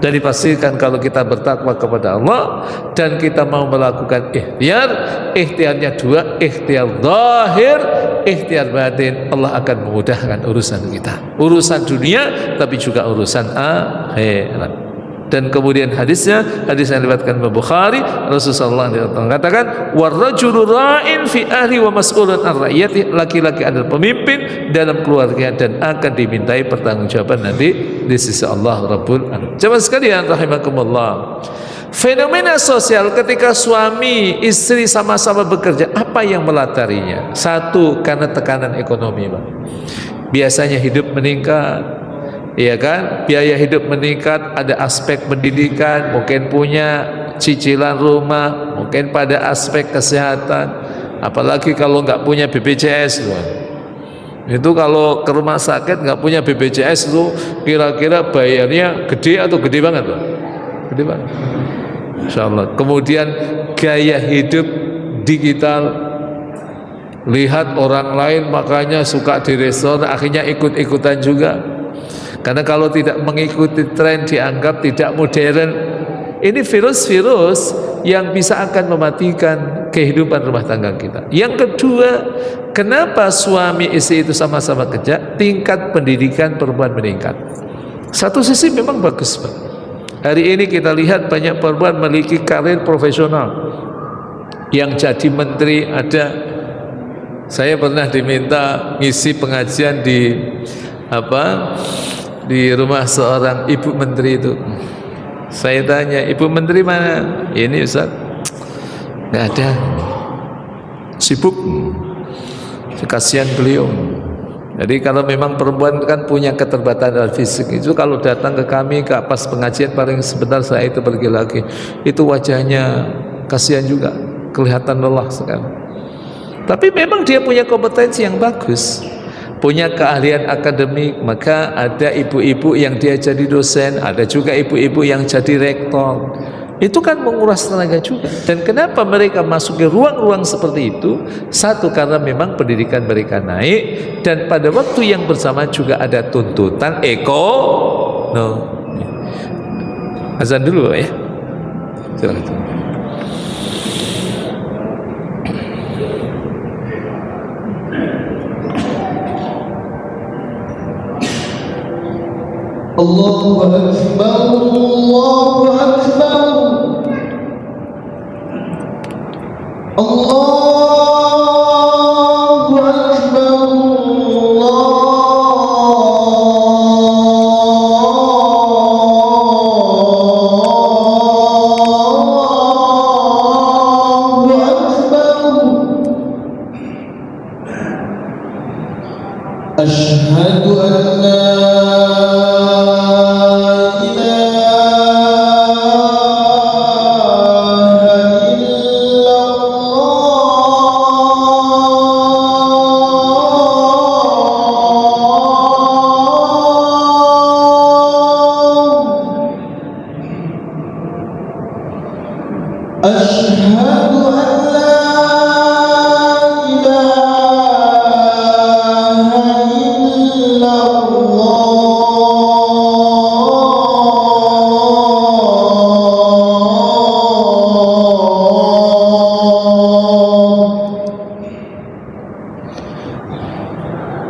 Dan dipastikan kalau kita bertakwa kepada Allah dan kita mau melakukan ikhtiar, ikhtiarnya dua, ikhtiar zahir, ikhtiar batin, Allah akan memudahkan urusan kita, urusan dunia tapi juga urusan akhirat. Dan kemudian hadis yang diriwayatkan Imam Bukhari, Rasulullah SAW mengatakan, warrajulu ra'in fi ahli wa mas'ulun an ra'iyati, laki-laki adalah pemimpin dalam keluarga dan akan dimintai pertanggungjawaban nanti di sisi Allah Rabbul Alamin. Jemaah sekalian rahimakumullah, fenomena sosial ketika suami istri sama-sama bekerja, apa yang melatarinya? Satu, karena tekanan ekonomi, Pak. Biasanya hidup meningkat, iya kan, biaya hidup meningkat, ada aspek pendidikan, mungkin punya cicilan rumah, mungkin pada aspek kesehatan, apalagi kalau nggak punya BPJS loh. Itu kalau ke rumah sakit nggak punya BPJS itu kira-kira bayarnya gede atau gede banget loh, gede banget. Insya Allah. Kemudian gaya hidup digital, lihat orang lain makanya suka di restoran, akhirnya ikut-ikutan juga. Karena kalau tidak mengikuti tren dianggap tidak modern. Ini virus-virus yang bisa akan mematikan kehidupan rumah tangga kita. Yang kedua, kenapa suami istri itu sama-sama kerja? Tingkat pendidikan perempuan meningkat. Satu sisi memang bagus, Pak. Hari ini kita lihat banyak perempuan memiliki karir profesional. Yang jadi menteri ada. Saya pernah diminta ngisi pengajian di rumah seorang ibu menteri itu. Saya tanya, ibu menteri mana? Ini Ustaz, nggak ada, sibuk. Kasihan beliau. Jadi kalau memang perempuan kan punya keterbatasan fisik, itu kalau datang ke kami ke pas pengajian paling sebentar saya itu pergi lagi, itu wajahnya kasihan juga, kelihatan lelah sekali. Tapi memang dia punya kompetensi yang bagus, punya keahlian akademik. Maka ada ibu-ibu yang dia jadi dosen, ada juga ibu-ibu yang jadi rektor. Itu kan menguras tenaga juga. Dan kenapa mereka masuk ke ruang-ruang seperti itu? Satu, karena memang pendidikan mereka naik, dan pada waktu yang bersama juga ada tuntutan ekonomi. Azan dulu ya. Silakan. Allahu Akbar, Allahu Akbar, Allahu Akbar, Allahu Akbar. Asyhadu an la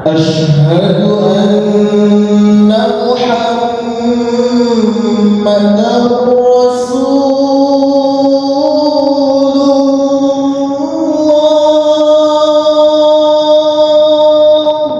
أشهد أن محمدا حي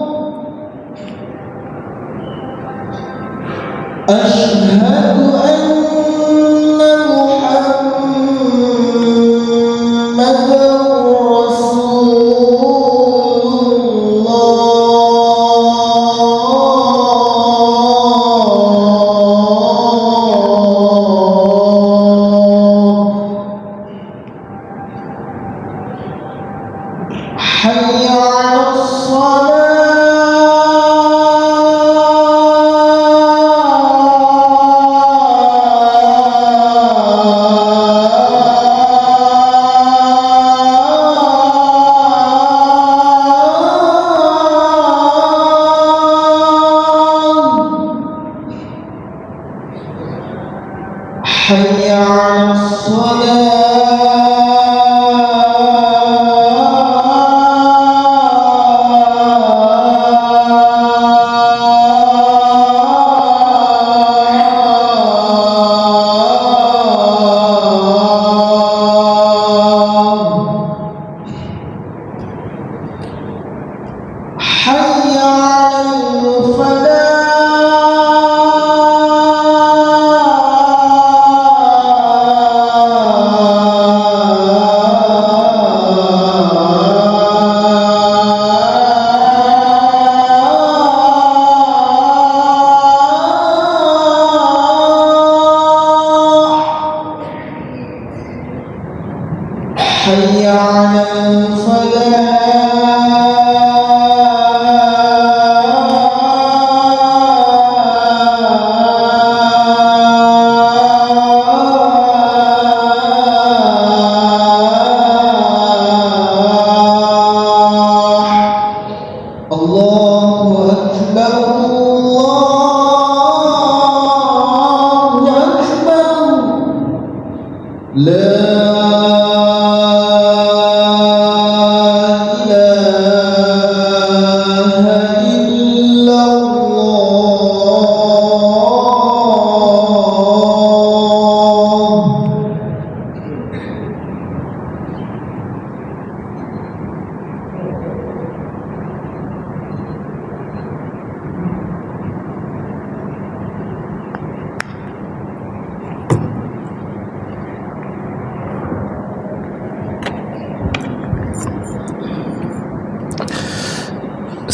على الصلاة حي على حي على حي على الله أكبر الله أكبر لا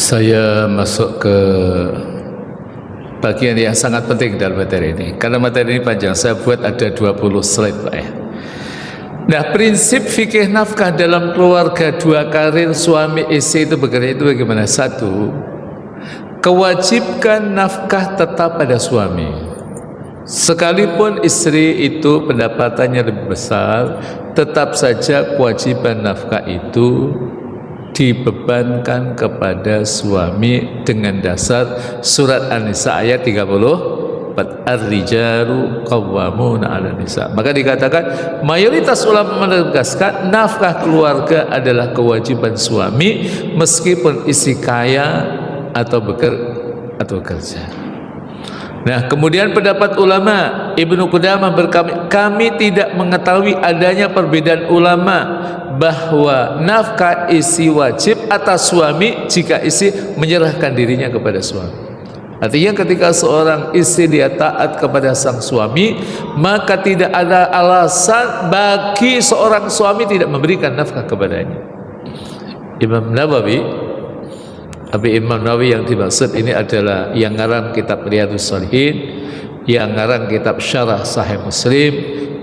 Saya masuk ke bagian yang sangat penting dalam materi ini. Karena materi ini panjang, saya buat ada 20 slide Pak ya. Nah, prinsip fikih nafkah dalam keluarga dua karir suami istri itu bekerja itu bagaimana? Satu, kewajibkan nafkah tetap pada suami. Sekalipun istri itu pendapatannya lebih besar, tetap saja kewajiban nafkah itu dibebankan kepada suami dengan dasar surat An-Nisa ayat 34, ar-rijalu qawwamuna 'alan nisa. Maka dikatakan mayoritas ulama menegaskan nafkah keluarga adalah kewajiban suami meskipun istri kaya atau bekerja. Nah, kemudian pendapat ulama Ibnu Qudamah kami tidak mengetahui adanya perbedaan ulama bahwa nafkah istri wajib atas suami jika istri menyerahkan dirinya kepada suami. Artinya ketika seorang istri dia taat kepada sang suami, maka tidak ada alasan bagi seorang suami tidak memberikan nafkah kepadanya. Imam Nawawi yang dimaksud ini adalah yang ngarang kitab Riyadhus Shalihin, yang ngarang kitab Syarah Sahih Muslim,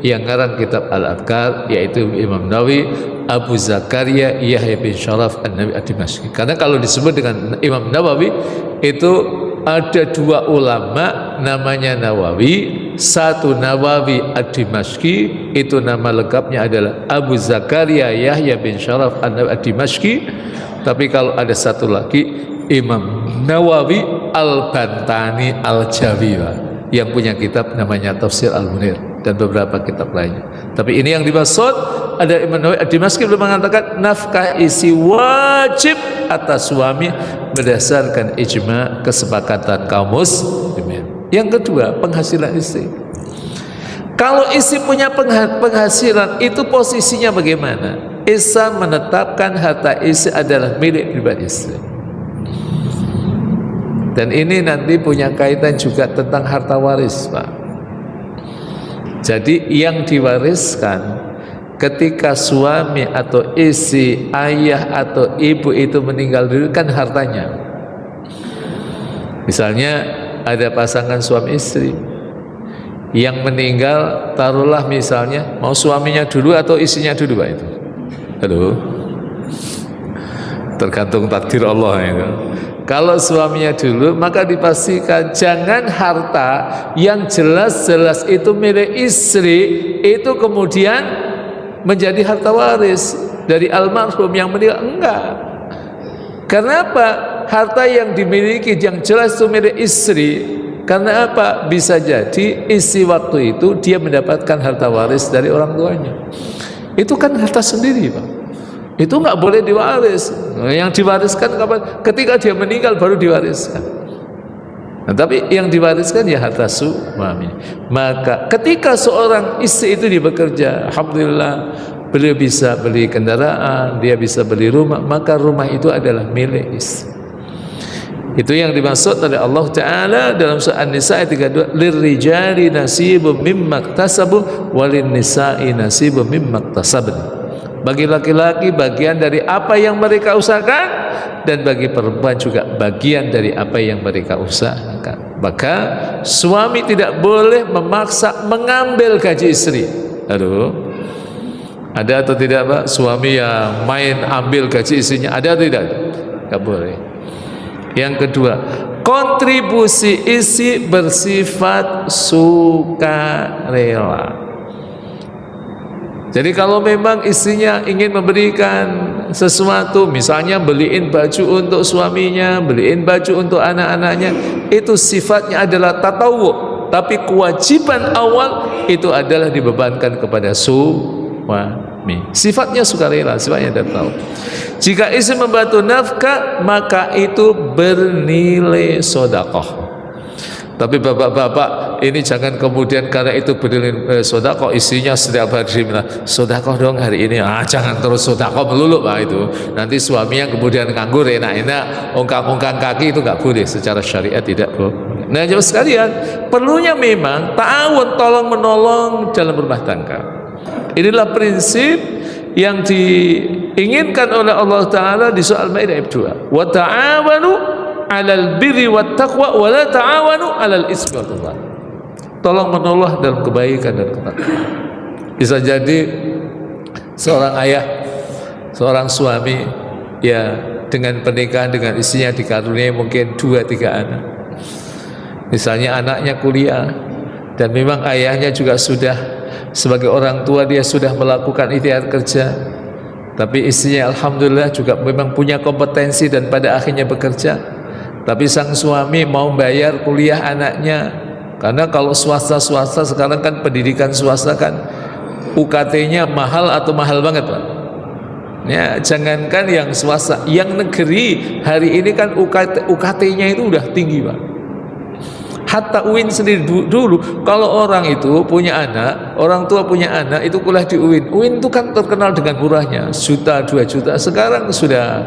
yang ngarang kitab Al-Adhkar, yaitu Imam Nawawi Abu Zakaria Yahya bin Sharaf An-Nawawi Ad-Dimashqi. Karena kalau disebut dengan Imam Nawawi itu ada dua ulama namanya Nawawi, satu Nawawi Ad-Dimashqi, itu nama lengkapnya adalah Abu Zakaria Yahya bin Sharaf An-Nawawi Ad-Dimashqi. Tapi kalau ada satu lagi Imam Nawawi Al-Bantani Al-Jawiwa yang punya kitab namanya Tafsir Al-Munir dan beberapa kitab lainnya. Tapi ini yang dimaksud ada Imam Nawawi Ad-Dimashqi belum mengatakan nafkah isi wajib atas suami berdasarkan ijma kesepakatan kaum muslimin. Yang kedua, penghasilan istri. Kalau istri punya penghasilan, itu posisinya bagaimana? Islam menetapkan harta istri adalah milik pribadi istri. Dan ini nanti punya kaitan juga tentang harta waris, Pak. Jadi yang diwariskan ketika suami atau istri, ayah atau ibu itu meninggal dulu kan hartanya. Misalnya ada pasangan suami istri yang meninggal, taruhlah misalnya mau suaminya dulu atau istrinya dulu, Pak itu. Halo. Tergantung takdir Allah itu. Kalau suaminya dulu, maka dipastikan jangan harta yang jelas-jelas itu milik istri itu kemudian menjadi harta waris dari almarhum yang meninggal. Enggak. Karena apa? Harta yang dimiliki yang jelas itu milik istri. Karena apa? Bisa jadi istri waktu itu dia mendapatkan harta waris dari orang tuanya. Itu kan harta sendiri, Pak. Itu nggak boleh diwaris. Yang diwariskan kapan? Ketika dia meninggal baru diwariskan. Nah, tapi yang diwariskan ya harta suami. Maka ketika seorang istri itu dia bekerja, alhamdulillah beliau bisa beli kendaraan, dia bisa beli rumah, maka rumah itu adalah milik istri. Itu yang dimaksud oleh Allah Ta'ala dalam surah An-Nisa ayat 32, lirrijali nasibun mimma iktasabu walin nisa'i nasibun mimma iktasabna. Bagi laki-laki bagian dari apa yang mereka usahakan, dan bagi perempuan juga bagian dari apa yang mereka usahakan. Maka suami tidak boleh memaksa mengambil gaji istri. Aduh, ada atau tidak, Pak? Suami yang main ambil gaji istrinya, ada atau tidak? Tidak boleh. Yang kedua, kontribusi istri bersifat sukarela. Jadi kalau memang istrinya ingin memberikan sesuatu, misalnya beliin baju untuk suaminya, beliin baju untuk anak-anaknya, itu sifatnya adalah tatawwu, tapi kewajiban awal itu adalah dibebankan kepada suami. Sifatnya sukarela, sifatnya tatawwu. Jika istri membantu nafkah, maka itu bernilai sedekah. Tapi bapak-bapak ini jangan kemudian karena itu bernilai sedekah istrinya setiap hari bilang sedekah dong hari ini. Jangan terus sedekah melulu, Pak, itu. Nanti suami yang kemudian nganggur enak-enak ongkang-ongkang kaki, itu nggak boleh secara syariat, tidak boleh. Nah, jemaah sekalian, perlunya memang ta'awun, tolong menolong dalam rumah tangga. Inilah prinsip yang diinginkan oleh Allah Ta'ala di surah Al-Maidah ayat 2. Wa ta'awanu 'alal birri wat taqwa wa la ta'awanu 'alal ismi wal 'udwan. Tolong menolong dalam kebaikan dan ketakwaan. Bisa jadi seorang ayah, seorang suami ya dengan pernikahan dengan istrinya dikaruniai mungkin 2-3 anak. Misalnya anaknya kuliah dan memang ayahnya juga sudah sebagai orang tua dia sudah melakukan ikhtiar kerja, tapi istrinya alhamdulillah juga memang punya kompetensi dan pada akhirnya bekerja. Tapi sang suami mau bayar kuliah anaknya, karena kalau swasta sekarang kan pendidikan swasta kan UKT-nya mahal atau mahal banget, Pak. Ya, jangankan yang swasta, yang negeri hari ini kan UKT-nya itu udah tinggi, Pak. Hatta UIN sendiri dulu kalau orang itu punya anak, orang tua punya anak itu kuliah di UIN. UIN itu kan terkenal dengan murahnya, 1 juta, 2 juta. Sekarang sudah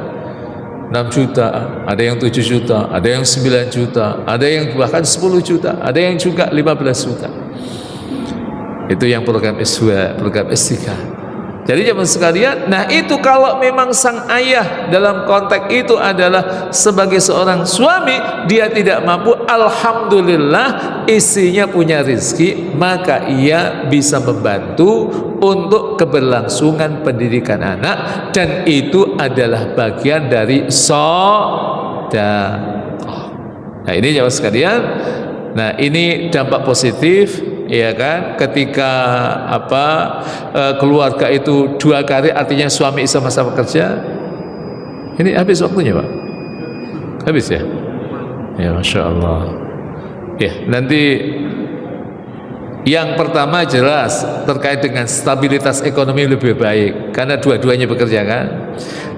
6 juta, ada yang 7 juta, ada yang 9 juta, ada yang bahkan 10 juta, ada yang juga 15 juta. Itu yang program S2, program S3. Jadi jemaah sekalian, nah itu kalau memang sang ayah dalam konteks itu adalah sebagai seorang suami, dia tidak mampu, alhamdulillah istrinya punya rezeki, maka ia bisa membantu untuk keberlangsungan pendidikan anak, dan itu adalah bagian dari sedekah. Nah ini jemaah sekalian, nah ini dampak positif, ya kan, ketika keluarga itu 2 kali, artinya suami sama-sama kerja. Ini habis waktunya, Pak? Habis ya? Ya, Masya Allah. Ya, nanti yang pertama jelas terkait dengan stabilitas ekonomi lebih baik karena dua-duanya bekerja kan.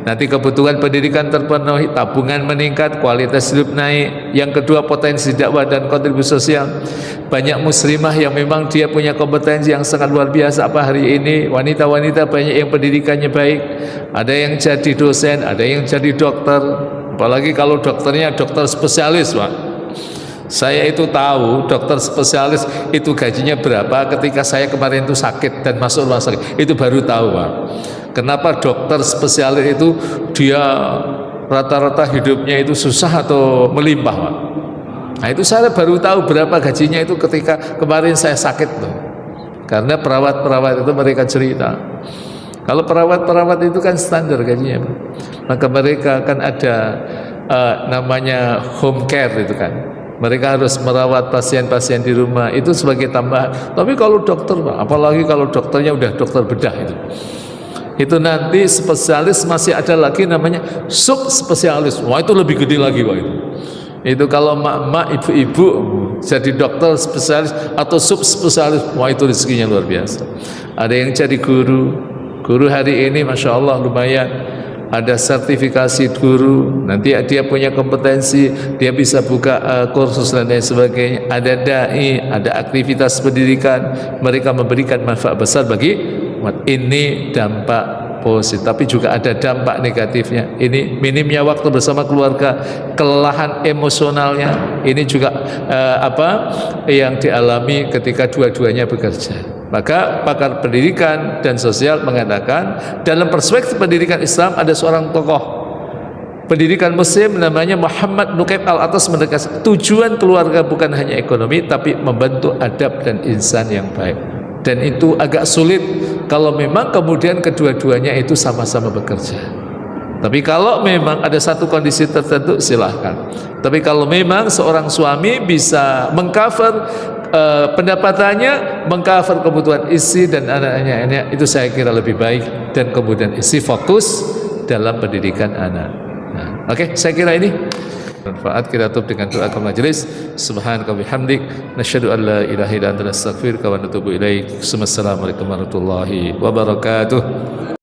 nanti kebutuhan pendidikan terpenuhi, tabungan meningkat, kualitas hidup naik. Yang kedua, potensi dakwah dan kontribusi sosial. Banyak muslimah yang memang dia punya kompetensi yang sangat luar biasa. Apa hari ini wanita-wanita banyak yang pendidikannya baik, ada yang jadi dosen, ada yang jadi dokter, apalagi kalau dokternya dokter spesialis, Pak. Saya itu tahu dokter spesialis itu gajinya berapa ketika saya kemarin itu sakit dan masuk rumah sakit. Itu baru tahu, Pak. Kenapa dokter spesialis itu dia rata-rata hidupnya itu susah atau melimpah, Pak. Nah itu saya baru tahu berapa gajinya itu ketika kemarin saya sakit tuh. Karena perawat-perawat itu mereka cerita. Kalau perawat-perawat itu kan standar gajinya, Pak. Maka mereka kan ada namanya home care itu kan. Mereka harus merawat pasien-pasien di rumah, itu sebagai tambahan. Tapi kalau dokter, Pak, apalagi kalau dokternya udah dokter bedah itu nanti spesialis masih ada lagi namanya subspesialis. Wah itu lebih gede lagi, Pak. Itu kalau mak-mak, ibu-ibu jadi dokter spesialis atau subspesialis, wah itu rezekinya luar biasa. Ada yang jadi guru hari ini Masya Allah lumayan, ada sertifikasi guru, nanti dia punya kompetensi, dia bisa buka kursus dan lain sebagainya. Ada dai, ada aktivitas pendidikan, mereka memberikan manfaat besar bagi umat. Ini dampak positif, tapi juga ada dampak negatifnya. Ini minimnya waktu bersama keluarga, kelelahan emosionalnya, ini juga yang dialami ketika dua-duanya bekerja. Maka pakar pendidikan dan sosial mengatakan dalam perspektif pendidikan Islam ada seorang tokoh pendidikan Muslim namanya Muhammad Nukaib Al-Atas menegaskan tujuan keluarga bukan hanya ekonomi tapi membentuk adab dan insan yang baik. Dan itu agak sulit kalau memang kemudian kedua-duanya itu sama-sama bekerja. Tapi kalau memang ada satu kondisi tertentu silahkan. Tapi kalau memang seorang suami bisa mengcover pendapatannya, mengcover kebutuhan istri dan anak-anaknya, itu saya kira lebih baik. Dan kemudian istri fokus dalam pendidikan anak. Nah, oke, saya kira ini manfaat. Kita tutup dengan doa ke majelis. Subhanaka bihamdik nasyhadu an la ilaha illa anta nastaghfiruka wa natubu ilaik. Assalamualaikum warahmatullahi wabarakatuh.